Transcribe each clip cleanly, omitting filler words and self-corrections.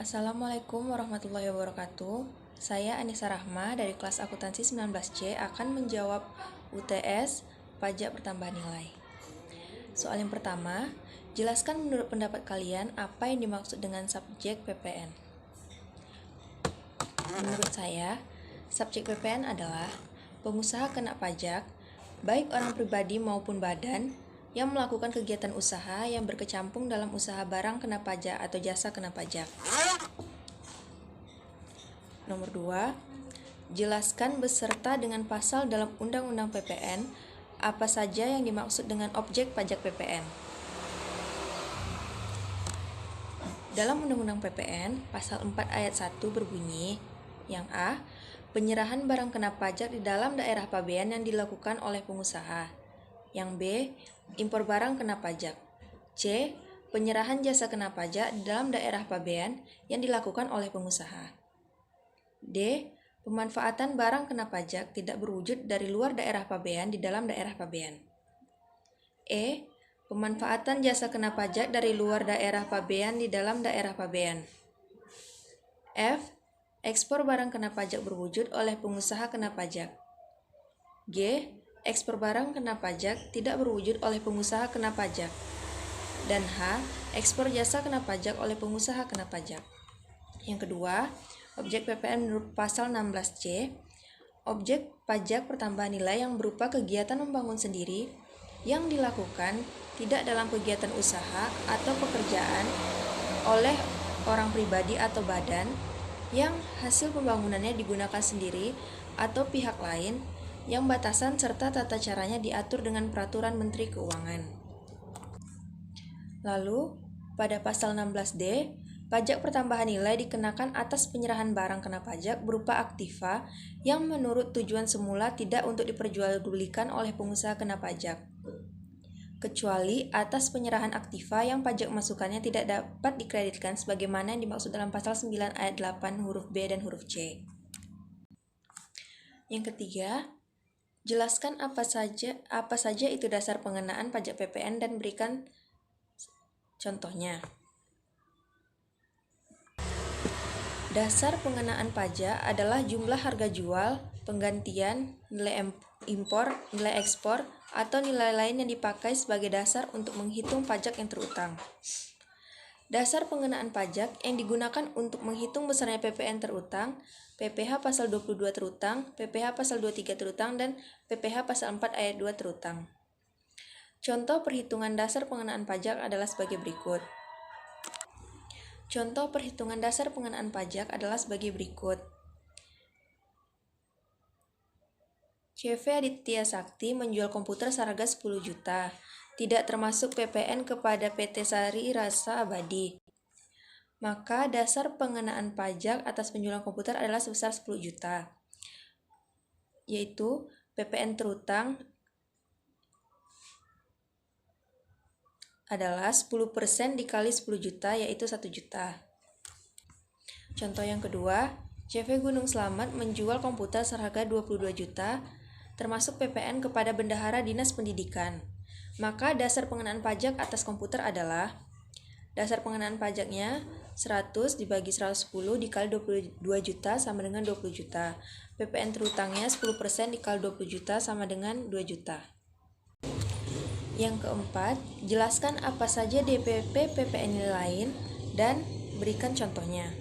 Assalamualaikum warahmatullahi wabarakatuh. Saya Anissa Rahma dari kelas akuntansi 19C akan menjawab UTS pajak pertambahan nilai. Soal yang pertama, jelaskan menurut pendapat kalian apa yang dimaksud dengan subjek PPN. Menurut saya, subjek PPN adalah pengusaha kena pajak, baik orang pribadi maupun badan, yang melakukan kegiatan usaha yang berkecimpung dalam usaha barang kena pajak atau jasa kena pajak. Nomor 2, jelaskan beserta dengan pasal dalam Undang-Undang PPN apa saja yang dimaksud dengan objek pajak PPN. Dalam Undang-Undang PPN, pasal 4 ayat 1 berbunyi, yang A, penyerahan barang kena pajak di dalam daerah pabean yang dilakukan oleh pengusaha. Yang B, impor barang kena pajak. C, penyerahan jasa kena pajak di dalam daerah pabean yang dilakukan oleh pengusaha. D, pemanfaatan barang kena pajak tidak berwujud dari luar daerah pabean di dalam daerah pabean. E, pemanfaatan jasa kena pajak dari luar daerah pabean di dalam daerah pabean. F, ekspor barang kena pajak berwujud oleh pengusaha kena pajak. G, ekspor barang kena pajak tidak berwujud oleh pengusaha kena pajak. Dan H, ekspor jasa kena pajak oleh pengusaha kena pajak. Yang kedua, objek PPN menurut pasal 16C, objek pajak pertambahan nilai yang berupa kegiatan membangun sendiri yang dilakukan tidak dalam kegiatan usaha atau pekerjaan oleh orang pribadi atau badan yang hasil pembangunannya digunakan sendiri atau pihak lain yang batasan serta tata caranya diatur dengan peraturan Menteri Keuangan. Lalu, pada pasal 16D, pajak pertambahan nilai dikenakan atas penyerahan barang kena pajak berupa aktiva yang menurut tujuan semula tidak untuk diperjualbelikan oleh pengusaha kena pajak, kecuali atas penyerahan aktiva yang pajak masukannya tidak dapat dikreditkan sebagaimana yang dimaksud dalam pasal 9 ayat 8 huruf B dan huruf C. Yang ketiga, jelaskan apa saja itu dasar pengenaan pajak PPN dan berikan contohnya. Dasar pengenaan pajak adalah jumlah harga jual, penggantian, nilai impor, nilai ekspor, atau nilai lain yang dipakai sebagai dasar untuk menghitung pajak yang terutang. Dasar pengenaan pajak yang digunakan untuk menghitung besarnya PPN terutang, PPh pasal 22 terutang, PPh pasal 23 terutang, dan PPh pasal 4 ayat 2 terutang. Contoh perhitungan dasar pengenaan pajak adalah sebagai berikut. Contoh perhitungan dasar pengenaan pajak adalah sebagai berikut. CV Aditya Sakti menjual komputer seharga 10 juta, tidak termasuk PPN kepada PT Sari Rasa Abadi. Maka dasar pengenaan pajak atas penjualan komputer adalah sebesar 10 juta, yaitu PPN terutang adalah 10% dikali 10 juta, yaitu 1 juta. Contoh yang kedua, CV Gunung Slamet menjual komputer seharga 22 juta, termasuk PPN kepada Bendahara Dinas Pendidikan. Maka dasar pengenaan pajak atas komputer adalah dasar pengenaan pajaknya 100 dibagi 110 dikali 22 juta sama dengan 20 juta. PPN terutangnya 10% dikali 20 juta sama dengan 2 juta. Yang keempat, jelaskan apa saja DPP PPN nilai lain dan berikan contohnya.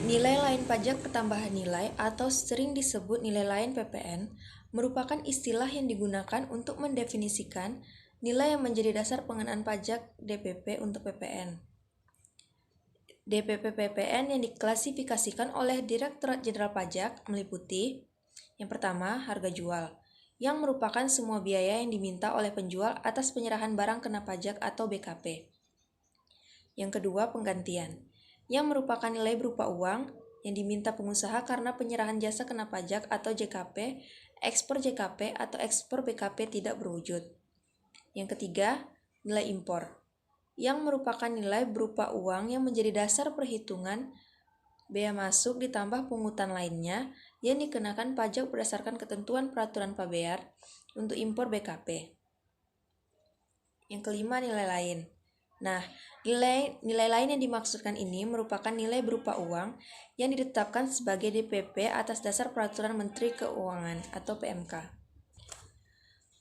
Nilai lain pajak pertambahan nilai atau sering disebut nilai lain PPN merupakan istilah yang digunakan untuk mendefinisikan nilai yang menjadi dasar pengenaan pajak DPP untuk PPN. DPP PPN yang diklasifikasikan oleh Direktorat Jenderal Pajak meliputi: yang pertama, harga jual, yang merupakan semua biaya yang diminta oleh penjual atas penyerahan barang kena pajak atau BKP. Yang kedua, penggantian, yang merupakan nilai berupa uang yang diminta pengusaha karena penyerahan jasa kena pajak atau JKP, ekspor JKP atau ekspor BKP tidak berwujud. Yang ketiga, nilai impor, yang merupakan nilai berupa uang yang menjadi dasar perhitungan bea masuk ditambah pungutan lainnya yang dikenakan pajak berdasarkan ketentuan peraturan Pabear untuk impor BKP. Yang kelima, nilai lain, Nah, nilai lain yang dimaksudkan ini merupakan nilai berupa uang yang ditetapkan sebagai DPP atas dasar Peraturan Menteri Keuangan atau PMK.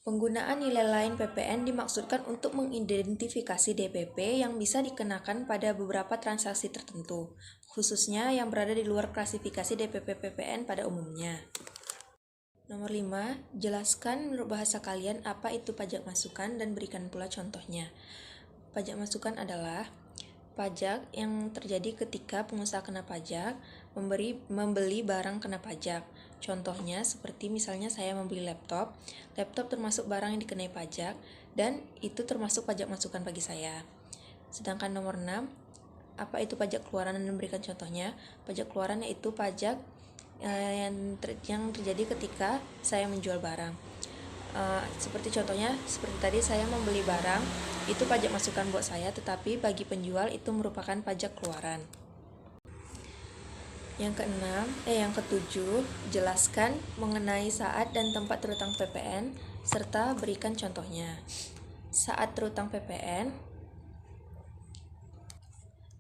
Penggunaan nilai lain PPN dimaksudkan untuk mengidentifikasi DPP yang bisa dikenakan pada beberapa transaksi tertentu, khususnya yang berada di luar klasifikasi DPP PPN pada umumnya. Nomor 5, jelaskan menurut bahasa kalian apa itu pajak masukan dan berikan pula contohnya. Pajak masukan adalah pajak yang terjadi ketika pengusaha kena pajak membeli barang kena pajak. Contohnya seperti misalnya saya membeli laptop termasuk barang yang dikenai pajak dan itu termasuk pajak masukan bagi saya. Sedangkan nomor 6, apa itu pajak keluaran dan memberikan contohnya? Pajak keluaran yaitu pajak yang terjadi ketika saya menjual barang. Seperti contohnya, seperti tadi saya membeli barang, itu pajak masukan buat saya, tetapi bagi penjual itu merupakan pajak keluaran. Yang ketujuh, jelaskan mengenai saat dan tempat terutang PPN, serta berikan contohnya. Saat terutang PPN,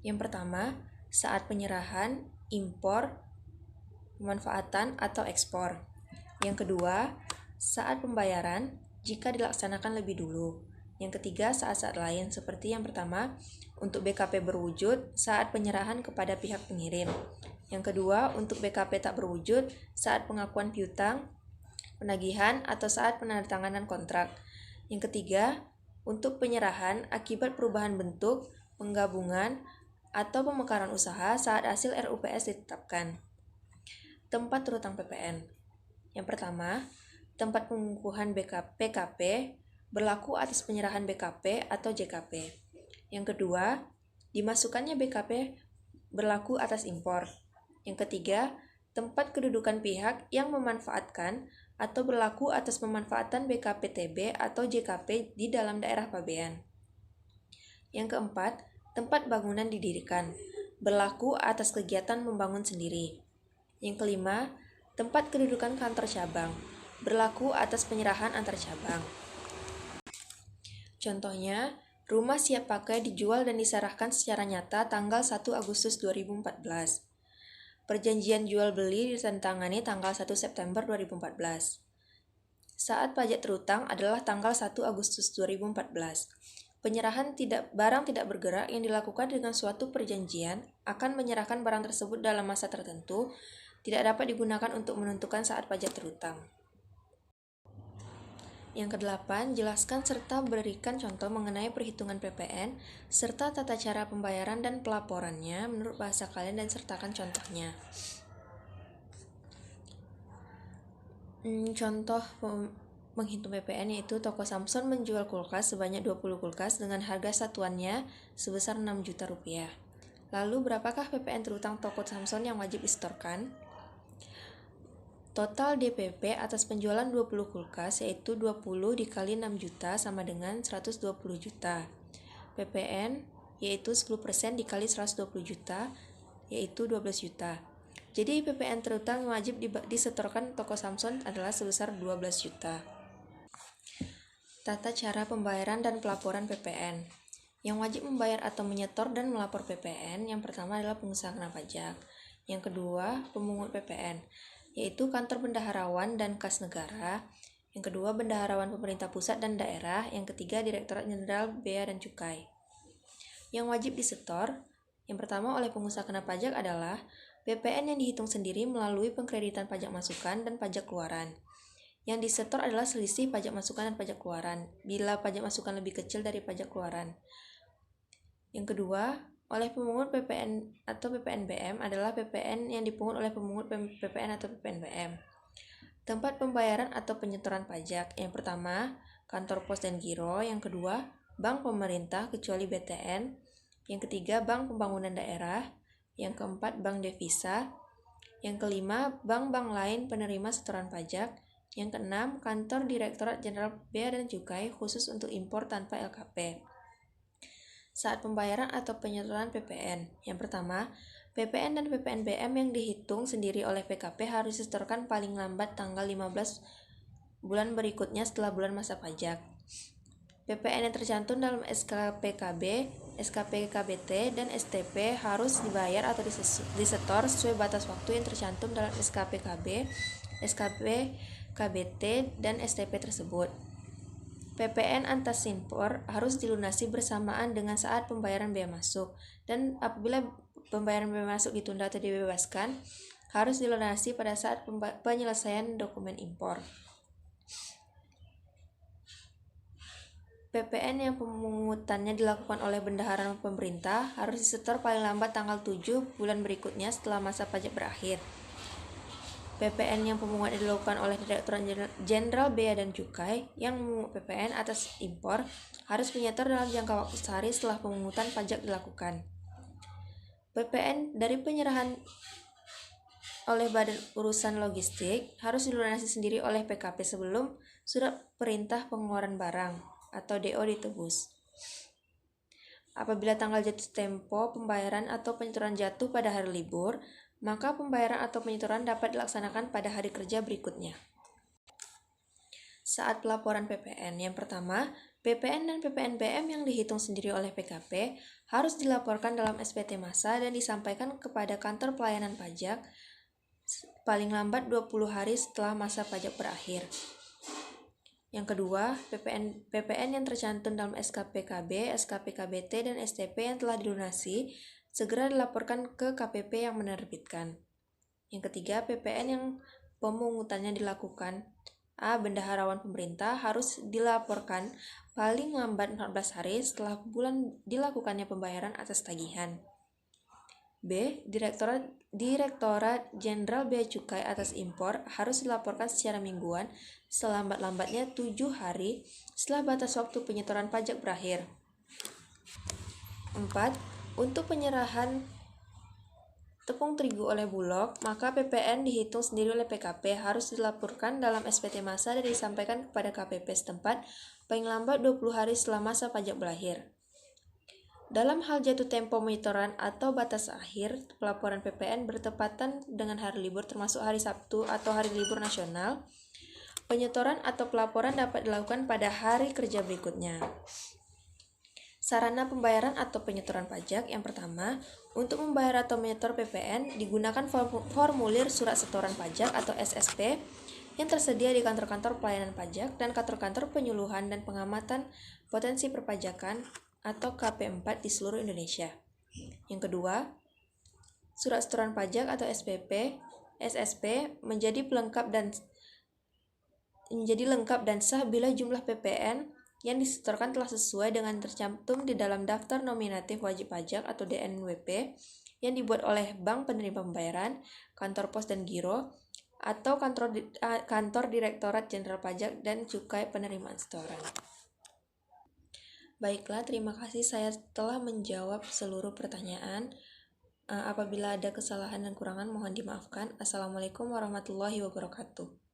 yang pertama, saat penyerahan, impor, pemanfaatan, atau ekspor. Yang kedua, saat pembayaran, jika dilaksanakan lebih dulu. Yang ketiga, saat-saat lain, seperti yang pertama, untuk BKP berwujud saat penyerahan kepada pihak pengirim. Yang kedua, untuk BKP tak berwujud saat pengakuan piutang, penagihan, atau saat penandatanganan kontrak. Yang ketiga, untuk penyerahan akibat perubahan bentuk, penggabungan, atau pemekaran usaha saat hasil RUPS ditetapkan. Tempat terutang PPN. Yang pertama, tempat pengukuhan PKP berlaku atas penyerahan BKP atau JKP. Yang kedua, dimasukkannya BKP berlaku atas impor. Yang ketiga, tempat kedudukan pihak yang memanfaatkan atau berlaku atas pemanfaatan BKPTB atau JKP di dalam daerah pabean. Yang keempat, tempat bangunan didirikan, berlaku atas kegiatan membangun sendiri. Yang kelima, tempat kedudukan kantor cabang, berlaku atas penyerahan antar cabang. Contohnya, rumah siap pakai dijual dan diserahkan secara nyata tanggal 1 Agustus 2014. Perjanjian jual beli ditandatangani tanggal 1 September 2014. Saat pajak terutang adalah tanggal 1 Agustus 2014. Penyerahan barang tidak bergerak yang dilakukan dengan suatu perjanjian akan menyerahkan barang tersebut dalam masa tertentu tidak dapat digunakan untuk menentukan saat pajak terutang. Yang kedelapan, jelaskan serta berikan contoh mengenai perhitungan PPN serta tata cara pembayaran dan pelaporannya menurut bahasa kalian dan sertakan contohnya. Contoh menghitung PPN yaitu toko Samson menjual kulkas sebanyak 20 kulkas dengan harga satuannya sebesar 6 juta rupiah. Lalu berapakah PPN terutang toko Samson yang wajib disetorkan? Total DPP atas penjualan 20 kulkas yaitu 20 dikali 6 juta sama dengan 120 juta. PPN yaitu 10% dikali 120 juta yaitu 12 juta. Jadi PPN terutang wajib disetorkan toko Samson adalah sebesar 12 juta. Tata cara pembayaran dan pelaporan PPN. Yang wajib membayar atau menyetor dan melapor PPN yang pertama adalah pengusaha kena pajak. Yang kedua, pemungut PPN, yaitu kantor bendaharawan dan kas negara. Yang kedua, bendaharawan pemerintah pusat dan daerah. Yang ketiga, Direktorat Jenderal Bea dan Cukai. Yang wajib disetor, yang pertama oleh pengusaha kena pajak adalah PPN yang dihitung sendiri melalui pengkreditan pajak masukan dan pajak keluaran. Yang disetor adalah selisih pajak masukan dan pajak keluaran, bila pajak masukan lebih kecil dari pajak keluaran. Yang kedua, oleh pemungut PPN atau PPNBM adalah PPN yang dipungut oleh pemungut PPN atau PPNBM. Tempat pembayaran atau penyetoran pajak. Yang pertama, kantor pos dan giro. Yang kedua, bank pemerintah kecuali BTN. Yang ketiga, bank pembangunan daerah. Yang keempat, bank devisa. Yang kelima, bank-bank lain penerima setoran pajak. Yang keenam, kantor Direktorat Jenderal Bea dan Cukai khusus untuk impor tanpa LKP. Saat pembayaran atau penyetoran PPN. Yang pertama, PPN dan PPNBM yang dihitung sendiri oleh PKP harus disetorkan paling lambat tanggal 15 bulan berikutnya setelah bulan masa pajak. PPN yang tercantum dalam SK PKB SKP KBT dan STP harus dibayar atau disetor sesuai batas waktu yang tercantum dalam SKP KB, SKP KBT, dan STP tersebut. PPN atas impor harus dilunasi bersamaan dengan saat pembayaran bea masuk, dan apabila pembayaran bea masuk ditunda atau dibebaskan, harus dilunasi pada saat penyelesaian dokumen impor. PPN yang pemungutannya dilakukan oleh bendahara pemerintah harus disetor paling lambat tanggal 7 bulan berikutnya setelah masa pajak berakhir. PPN yang pemungutannya dilakukan oleh Direktorat Jenderal Bea dan Cukai yang memungut PPN atas impor harus menyetor dalam jangka waktu sehari setelah pemungutan pajak dilakukan. PPN dari penyerahan oleh Badan Urusan Logistik harus dilunasi sendiri oleh PKP sebelum surat perintah pengeluaran barang atau DO ditebus. Apabila tanggal jatuh tempo pembayaran atau penyetoran jatuh pada hari libur, maka pembayaran atau penyetoran dapat dilaksanakan pada hari kerja berikutnya. Saat pelaporan PPN, yang pertama, PPN dan PPNBM yang dihitung sendiri oleh PKP harus dilaporkan dalam SPT Masa dan disampaikan kepada kantor pelayanan pajak paling lambat 20 hari setelah masa pajak berakhir. Yang kedua, PPN yang tercantum dalam SKP KB, SKP KBT, dan STP yang telah dilunasi segera dilaporkan ke KPP yang menerbitkan. Yang ketiga, PPN yang pemungutannya dilakukan bendaharawan pemerintah harus dilaporkan paling lambat 14 hari setelah bulan dilakukannya pembayaran atas tagihan. B. Direktorat Jenderal Bea Cukai atas impor harus dilaporkan secara mingguan selambat-lambatnya 7 hari setelah batas waktu penyetoran pajak berakhir. 4. Untuk penyerahan tepung terigu oleh Bulog, maka PPN dihitung sendiri oleh PKP harus dilaporkan dalam SPT Masa dan disampaikan kepada KPP setempat paling lambat 20 hari setelah masa pajak berakhir. Dalam hal jatuh tempo penyetoran atau batas akhir pelaporan PPN bertepatan dengan hari libur termasuk hari Sabtu atau hari libur nasional, penyetoran atau pelaporan dapat dilakukan pada hari kerja berikutnya. Sarana pembayaran atau penyetoran pajak yang pertama, untuk membayar atau menyetor PPN digunakan formulir surat setoran pajak atau SSP yang tersedia di kantor-kantor pelayanan pajak dan kantor-kantor penyuluhan dan pengamatan potensi perpajakan atau KP4 di seluruh Indonesia. Yang kedua, surat setoran pajak atau SSP menjadi lengkap dan sah bila jumlah PPN yang disetorkan telah sesuai dengan tercantum di dalam daftar nominatif wajib pajak atau DNWP yang dibuat oleh bank penerima pembayaran, kantor pos dan giro, atau kantor Direktorat Jenderal Pajak dan Cukai Penerimaan Setoran. Baiklah, terima kasih saya telah menjawab seluruh pertanyaan. Apabila ada kesalahan dan kurangan mohon dimaafkan. Assalamualaikum warahmatullahi wabarakatuh.